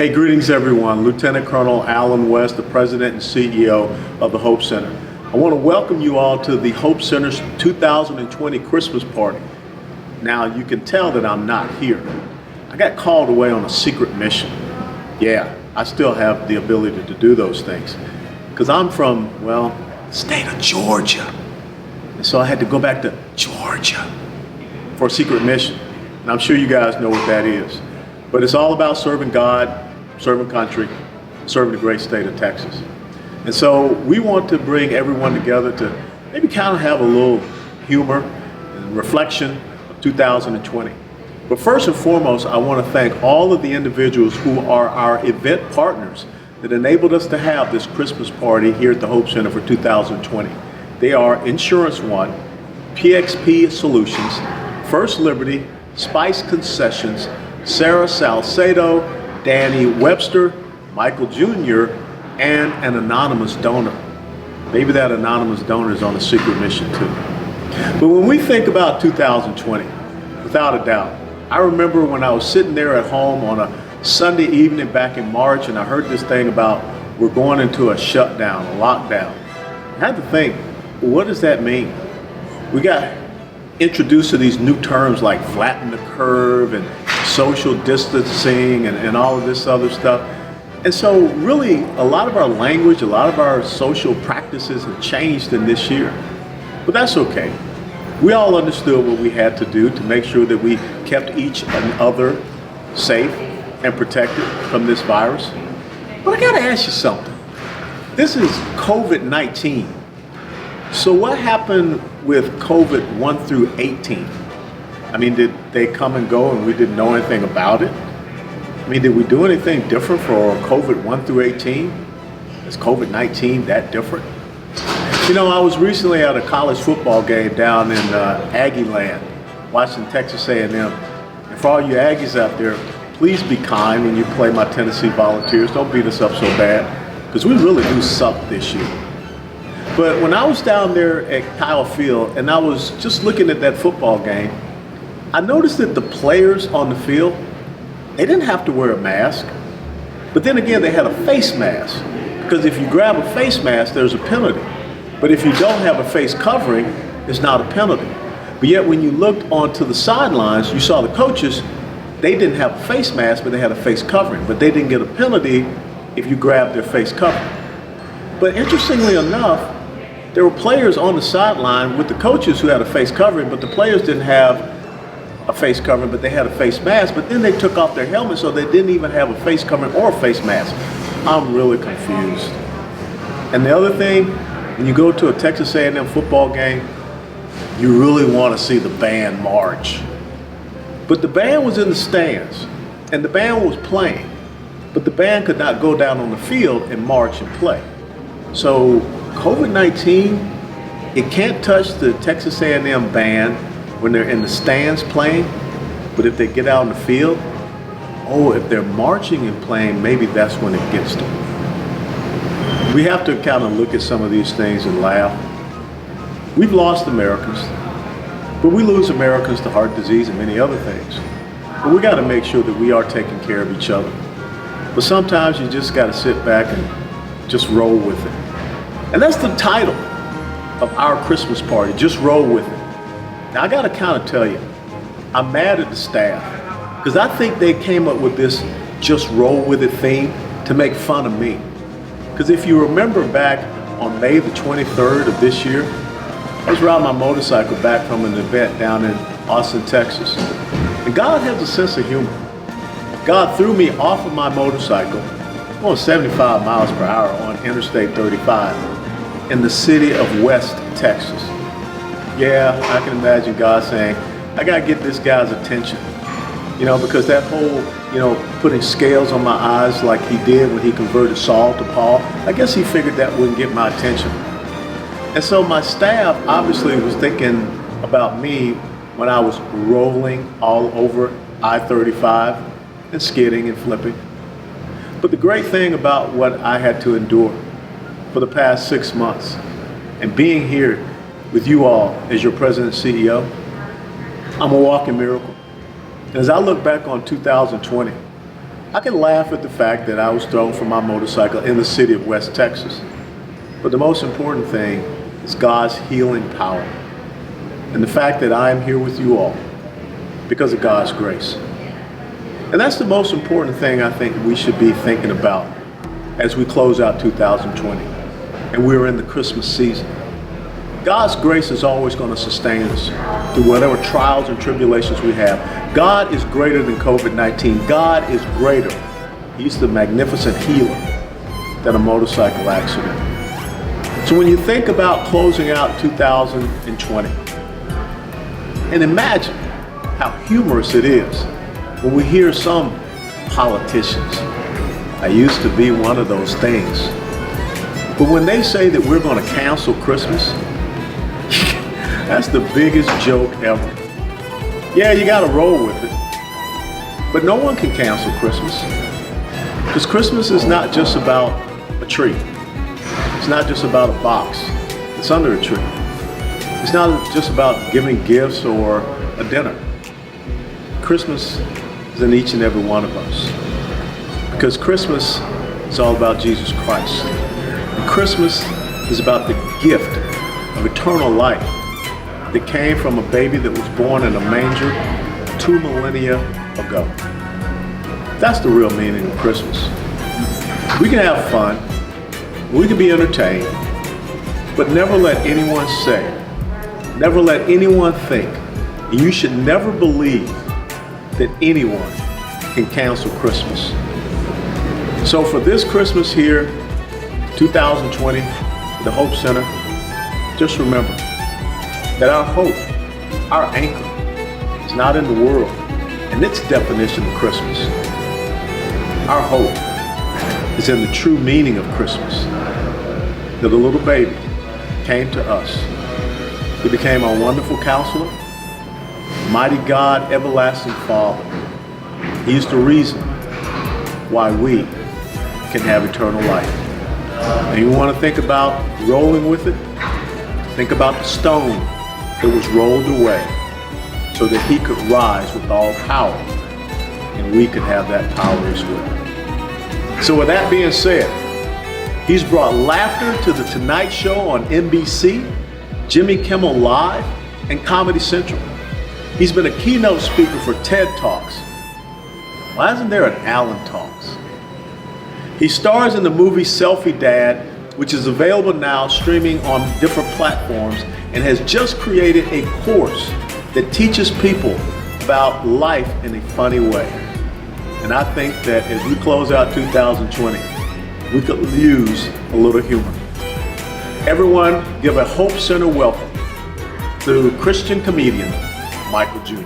Hey, greetings everyone. Lieutenant Colonel Alan West, the President and CEO of the Hope Center. I want to welcome you all to the Hope Center's 2020 Christmas party. Now, you can tell that I'm not here. I got called away on a secret mission. Yeah, I still have the ability to do those things because I'm from, well, the state of Georgia. And so I had to go back to Georgia for a secret mission. And I'm sure you guys know what that is. But it's all about serving God, serving country, serving the great state of Texas. And so we want to bring everyone together to maybe kind of have a little humor and reflection of 2020. But first and foremost, I want to thank all of the individuals who are our event partners that enabled us to have this Christmas party here at the Hope Center for 2020. They are Insurance One, PXP Solutions, First Liberty, Spice Concessions, Sarah Salcedo, Danny Webster, Michael Jr., and an anonymous donor. Maybe that anonymous donor is on a secret mission too. But when we think about 2020, without a doubt, I remember when I was sitting there at home on a Sunday evening back in March and I heard this thing about we're going into a shutdown, a lockdown. I had to think, what does that mean? We got introduced to these new terms like flatten the curve and social distancing and all of this other stuff. And so really a lot of our language, a lot of our social practices have changed in this year. But that's okay. We all understood what we had to do to make sure that we kept each other safe and protected from this virus. But I gotta ask you something. This is COVID-19. So what happened with COVID 1 through 18? I mean, did they come and go and we didn't know anything about it? I mean, did we do anything different for COVID 1 through 18? Is COVID-19 that different? You know, I was recently at a college football game down in Aggie land, watching Texas A&M. And for all you Aggies out there, please be kind when you play my Tennessee Volunteers. Don't beat us up so bad, because we really do suck this year. But when I was down there at Kyle Field and I was just looking at that football game, I noticed that the players on the field, they didn't have to wear a mask. But then again, they had a face mask. Because if you grab a face mask, there's a penalty. But if you don't have a face covering, it's not a penalty. But yet when you looked onto the sidelines, you saw the coaches, they didn't have a face mask, but they had a face covering. But they didn't get a penalty if you grabbed their face covering. But interestingly enough, there were players on the sideline with the coaches who had a face covering, but the players didn't have a face covering, but they had a face mask. But then they took off their helmet, so they didn't even have a face covering or a face mask. I'm really confused. And the other thing, when you go to a Texas A&M football game, you really want to see the band march. But the band was in the stands, and the band was playing, but the band could not go down on the field and march and play. So COVID-19, it can't touch the Texas A&M band when they're in the stands playing, but if they get out in the field, oh, if they're marching and playing, maybe that's when it gets them. We have to kind of look at some of these things and laugh. We've lost Americans, but we lose Americans to heart disease and many other things. But we got to make sure that we are taking care of each other. But sometimes you just got to sit back and just roll with it. And that's the title of our Christmas party, just roll with it. Now I got to kind of tell you, I'm mad at the staff because I think they came up with this just roll with it theme to make fun of me. Because if you remember back on May the 23rd of this year, I was riding my motorcycle back from an event down in Austin, Texas. And God has a sense of humor. God threw me off of my motorcycle, going 75 miles per hour on Interstate 35 in the city of West Texas. Yeah, I can imagine God saying, I gotta get this guy's attention. You know, because that whole, putting scales on my eyes like he did when he converted Saul to Paul, I guess he figured that wouldn't get my attention. And so my staff obviously was thinking about me when I was rolling all over I-35 and skidding and flipping. But the great thing about what I had to endure for the past 6 months and being here with you all as your president and CEO, I'm a walking miracle. As I look back on 2020, I can laugh at the fact that I was thrown from my motorcycle in the city of West Texas. But the most important thing is God's healing power. And the fact that I am here with you all because of God's grace. And that's the most important thing I think we should be thinking about as we close out 2020 and we're in the Christmas season. God's grace is always going to sustain us through whatever trials and tribulations we have. God is greater than COVID-19. God is greater. He's the magnificent healer than a motorcycle accident. So when you think about closing out 2020, and imagine how humorous it is when we hear some politicians, I used to be one of those things, but when they say that we're going to cancel Christmas, that's the biggest joke ever. Yeah, you got to roll with it, but no one can cancel Christmas, because Christmas is not just about a tree. It's not just about a box that's under a tree. It's not just about giving gifts or a dinner. Christmas is in each and every one of us, because Christmas is all about Jesus Christ. And Christmas is about the gift of eternal life that came from a baby that was born in a manger 2 millennia ago. That's the real meaning of Christmas. We can have fun, we can be entertained, but never let anyone say, never let anyone think, and you should never believe that anyone can cancel Christmas. So for this Christmas here, 2020, the Hope Center, just remember that our hope, our anchor, is not in the world and its definition of Christmas. Our hope is in the true meaning of Christmas, that a little baby came to us. He became our wonderful counselor, mighty God, everlasting Father. He is the reason why we can have eternal life. And you want to think about rolling with it? Think about the stone that was rolled away so that he could rise with all power, and we could have that power as well. So with that being said, he's brought laughter to the Tonight Show on NBC, Jimmy Kimmel Live, and Comedy Central. He's been a keynote speaker for TED Talks. Why isn't there an Allen Talks? He stars in the movie Selfie Dad, which is available now streaming on different platforms, and has just created a course that teaches people about life in a funny way. And I think that as we close out 2020, we could use a little humor. Everyone give a Hope Center welcome to Christian comedian Michael Jr.